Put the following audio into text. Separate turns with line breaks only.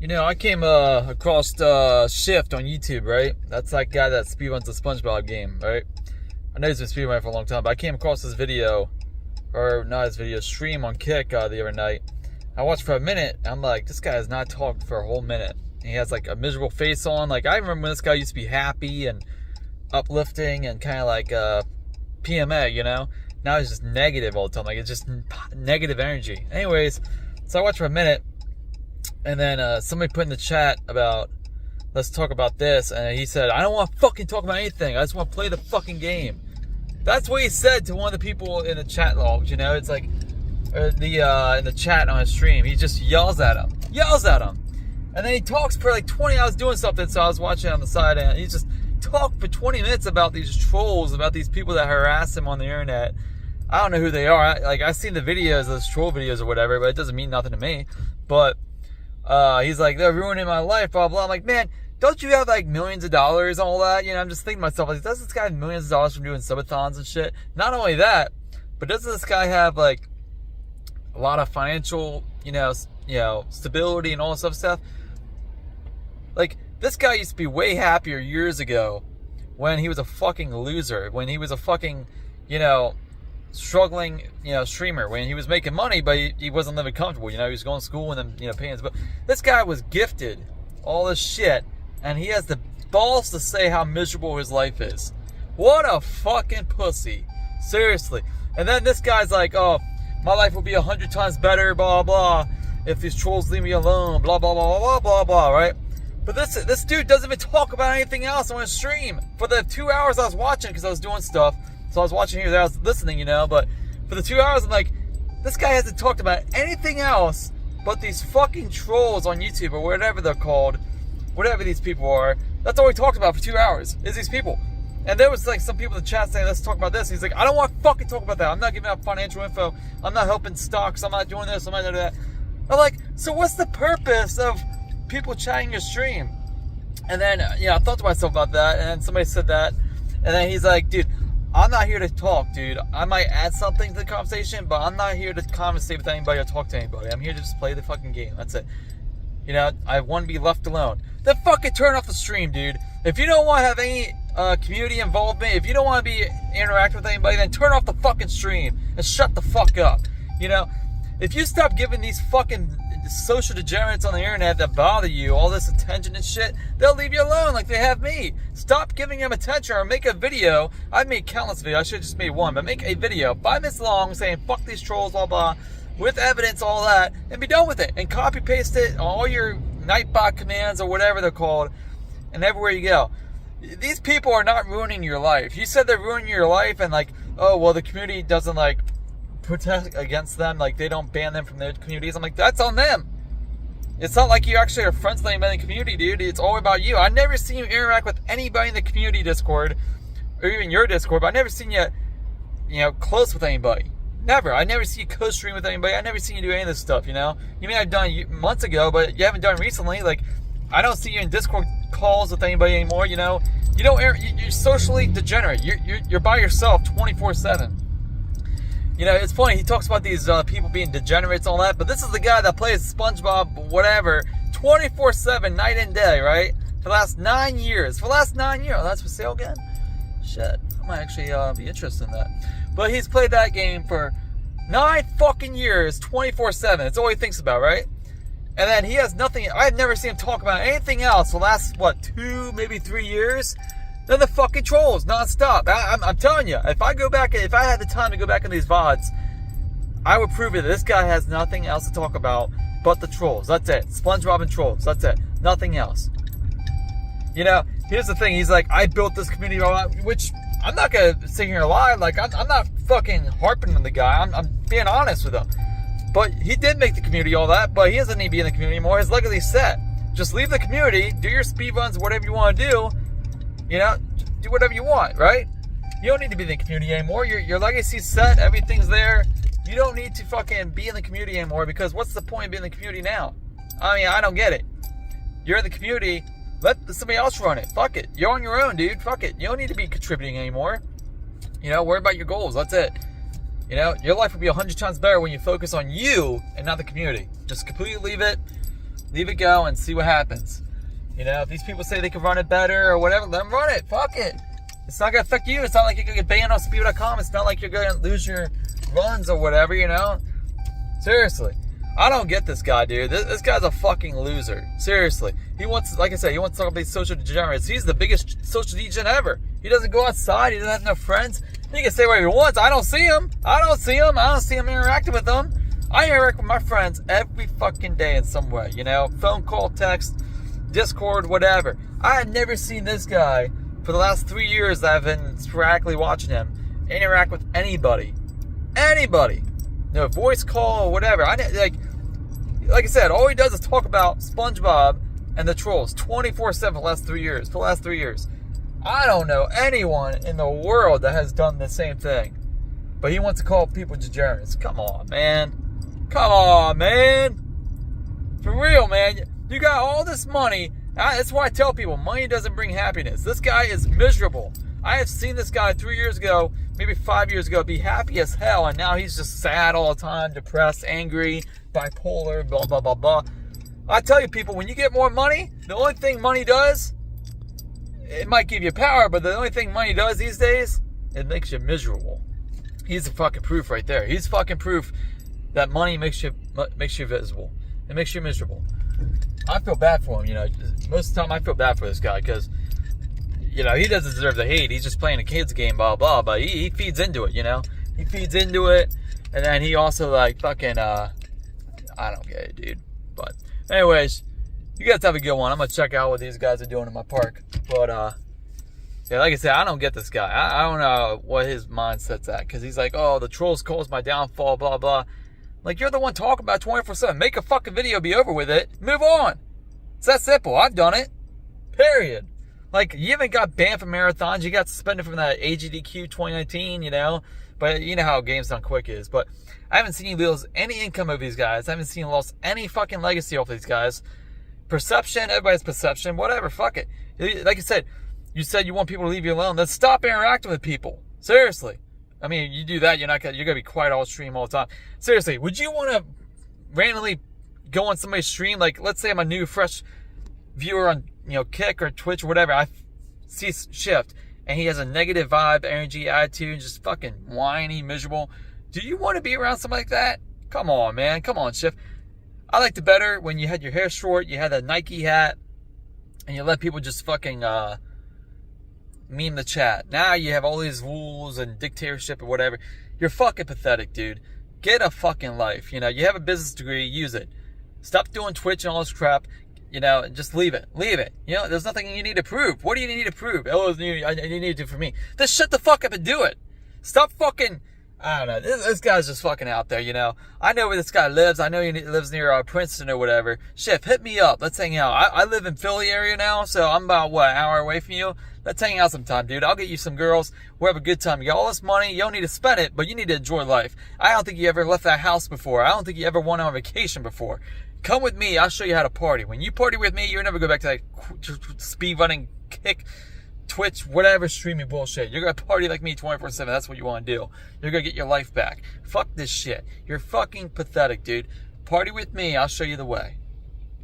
You know, I came across SHiFT on YouTube, right? That's that guy that speedruns the SpongeBob game, right? I know he's been speedrunning for a long time, but I came across his video, or not his video, stream on Kick the other night. I watched for a minute, and I'm like, this guy has not talked for a whole minute. And he has like a miserable face on. Like, I remember when this guy used to be happy and uplifting and kind of like PMA, you know? Now he's just negative all the time. Like, it's just negative energy. Anyways, so I watched for a minute. And then somebody put in the chat about, let's talk about this. And he said, I don't want to fucking talk about anything. I just want to play the fucking game. That's what he said to one of the people in the chat logs, you know? It's like, in the chat on his stream. He just yells at him. And then he talks for like 20 hours doing something. So I was watching on the side, and he just talked for 20 minutes about these trolls, about these people that harass him on the internet. I don't know who they are. I've seen the videos, those troll videos or whatever, but it doesn't mean nothing to me. But he's like, they're ruining my life, blah, blah. I'm like, man, don't you have like millions of dollars and all that? You know, I'm just thinking to myself, like, does this guy have millions of dollars from doing subathons and shit? Not only that, but doesn't this guy have like a lot of financial, you know, stability and all this other stuff? Like, this guy used to be way happier years ago when he was a fucking loser, when he was a fucking, you know, struggling, you know, streamer, when he was making money, but he wasn't living comfortable. You know, he was going to school and then, you know, paying his bill. This guy was gifted all this shit, and he has the balls to say how miserable his life is. What a fucking pussy. Seriously. And then this guy's like, oh, my life will be 100 times better, blah, blah, if these trolls leave me alone, blah, blah, blah, blah, blah, blah, right? But this dude doesn't even talk about anything else on his stream. For the 2 hours I was watching, because I was doing stuff, so I was watching here, there, I was listening, you know, but for the 2 hours, I'm like, this guy hasn't talked about anything else but these fucking trolls on YouTube, or whatever they're called, whatever these people are. That's all he talked about for 2 hours, is these people. And there was like some people in the chat saying, let's talk about this. He's like, I don't want to fucking talk about that. I'm not giving out financial info. I'm not helping stocks. I'm not doing this. I'm not doing that. I'm like, so what's the purpose of people chatting your stream? And then, you know, I thought to myself about that, and then somebody said that. And then he's like, dude, I'm not here to talk, dude. I might add something to the conversation, but I'm not here to conversate with anybody or talk to anybody. I'm here to just play the fucking game. That's it. You know, I want to be left alone. Then fucking turn off the stream, dude. If you don't want to have any community involvement, if you don't want to interact with anybody, then turn off the fucking stream and shut the fuck up. You know, if you stop giving these fucking social degenerates on the internet that bother you all this attention and shit, they'll leave you alone like they have me. Stop giving them attention, or make a video. I've made countless videos. I should have just made one, but make a video 5 minutes long saying fuck these trolls, blah blah, with evidence, all that, and be done with it. And copy paste it on all your Nightbot commands or whatever they're called, and everywhere you go. These people are not ruining your life. You said they're ruining your life, and like, oh well, the community doesn't like protest against them, like they don't ban them from their communities. I'm like, that's on them. It's not like you actually are friends with anybody in the community, dude. It's all about you. I've never seen you interact with anybody in the community Discord, or even your Discord, but I've never seen you, you know, close with anybody. Never. I never see you co-stream with anybody. I never seen you do any of this stuff, you know? You may have done months ago, but you haven't done recently. Like, I don't see you in Discord calls with anybody anymore, you know? You don't, you're socially degenerate. You're by yourself 24/7. You know, it's funny, he talks about these people being degenerates and all that, but this is the guy that plays SpongeBob, whatever, 24/7, night and day, right? For the last 9 years. For the last 9 years. Oh, that's for sale again? Shit. I might actually be interested in that. But he's played that game for 9 fucking years, 24/7. That's all he thinks about, right? And then he has nothing. I've never seen him talk about anything else for the last, what, 2, maybe 3 years? Then the fucking trolls, nonstop. I'm telling you, if I had the time to go back in these VODs, I would prove it. This guy has nothing else to talk about but the trolls. That's it. SpongeBob and trolls. That's it. Nothing else. You know, here's the thing. He's like, I built this community, which I'm not going to sit here and lie. Like, I'm not fucking harping on the guy. I'm being honest with him. But he did make the community all that, but he doesn't need to be in the community anymore. His legacy's set. Just leave the community, do your speedruns, whatever you want to do. You know, do whatever you want, right? You don't need to be in the community anymore. Your legacy's set. Everything's there. You don't need to fucking be in the community anymore, because what's the point of being in the community now? I mean, I don't get it. You're in the community. Let somebody else run it. Fuck it. You're on your own, dude. Fuck it. You don't need to be contributing anymore. You know, worry about your goals. That's it. You know, your life will be 100 times better when you focus on you and not the community. Just completely leave it. Leave it go and see what happens. You know, if these people say they can run it better or whatever, let them run it. Fuck it. It's not going to affect you. It's not like you're going to get banned on Speedrunner.com. It's not like you're going to lose your runs or whatever, you know? Seriously. I don't get this guy, dude. This guy's a fucking loser. Seriously. He wants, like I said, he wants to talk about these social degenerates. He's the biggest social degen ever. He doesn't go outside. He doesn't have enough friends. He can say whatever he wants. I don't see him. I don't see him interacting with them. I interact with my friends every fucking day in some way, you know? Phone call, text, Discord, whatever. I had never seen this guy for the last 3 years that I've been sporadically watching him interact with anybody. Anybody. No voice call or whatever. Like I said, all he does is talk about SpongeBob and the trolls 24/7 for the last 3 years. For the last 3 years. I don't know anyone in the world that has done the same thing. But he wants to call people degenerates. Come on, man. Come on, man. For real, man. You got all this money. That's why I tell people, money doesn't bring happiness. This guy is miserable. I have seen this guy 3 years ago, maybe 5 years ago, be happy as hell, and now he's just sad all the time, depressed, angry, bipolar, blah, blah, blah, blah. I tell you, people, when you get more money, the only thing money does, it might give you power, but the only thing money does these days, it makes you miserable. He's the fucking proof right there. He's fucking proof that money makes you visible. It makes you miserable. I feel bad for him, you know. Most of the time I feel bad for this guy because, you know, he doesn't deserve the hate. He's just playing a kid's game, blah, blah, but he feeds into it, you know. He feeds into it, and then he also, like, fucking, I don't get it, dude. But, anyways, you guys have a good one. I'm going to check out what these guys are doing in my park. But, yeah, like I said, I don't get this guy. I don't know what his mindset's at because he's like, oh, the trolls caused my downfall, blah, blah. Like, you're the one talking about 24/7. Make a fucking video, be over with it. Move on. It's that simple. I've done it. Period. Like, you haven't got banned from marathons. You got suspended from that AGDQ 2019, you know. But you know how Games Done Quick is. But I haven't seen you lose any income of these guys. I haven't seen you lost any fucking legacy off these guys. Perception, everybody's perception, whatever. Fuck it. Like I said, you said you want people to leave you alone. Then stop interacting with people. Seriously. I mean, you do that, you're gonna be quiet all stream all the time. Seriously, would you want to randomly go on somebody's stream? Like, let's say I'm a new, fresh viewer on, you know, Kick or Twitch or whatever. I see SHiFT, and he has a negative vibe, energy, attitude, just fucking whiny, miserable. Do you want to be around somebody like that? Come on, man. Come on, SHiFT. I liked it better when you had your hair short, you had a Nike hat, and you let people just fucking meme the chat. Now you have all these rules and dictatorship or whatever. You're fucking pathetic, dude. Get a fucking life. You know, you have a business degree, use it. Stop doing Twitch and all this crap. You know, and just leave it. Leave it. You know, there's nothing you need to prove. What do you need to prove? Oh, you need to do for me. Just shut the fuck up and do it. Stop fucking, I don't know. This guy's just fucking out there, you know. I know where this guy lives. I know he lives near Princeton or whatever. SHiFT, hit me up. Let's hang out. I live in Philly area now, so I'm about, what, an hour away from you? Let's hang out sometime, dude. I'll get you some girls. We'll have a good time. You got all this money. You don't need to spend it, but you need to enjoy life. I don't think you ever left that house before. I don't think you ever went on vacation before. Come with me. I'll show you how to party. When you party with me, you'll never go back to that speedrunning, Kick, Twitch, whatever streaming bullshit. You're going to party like me 24/7. That's what you want to do. You're going to get your life back. Fuck this shit. You're fucking pathetic, dude. Party with me. I'll show you the way.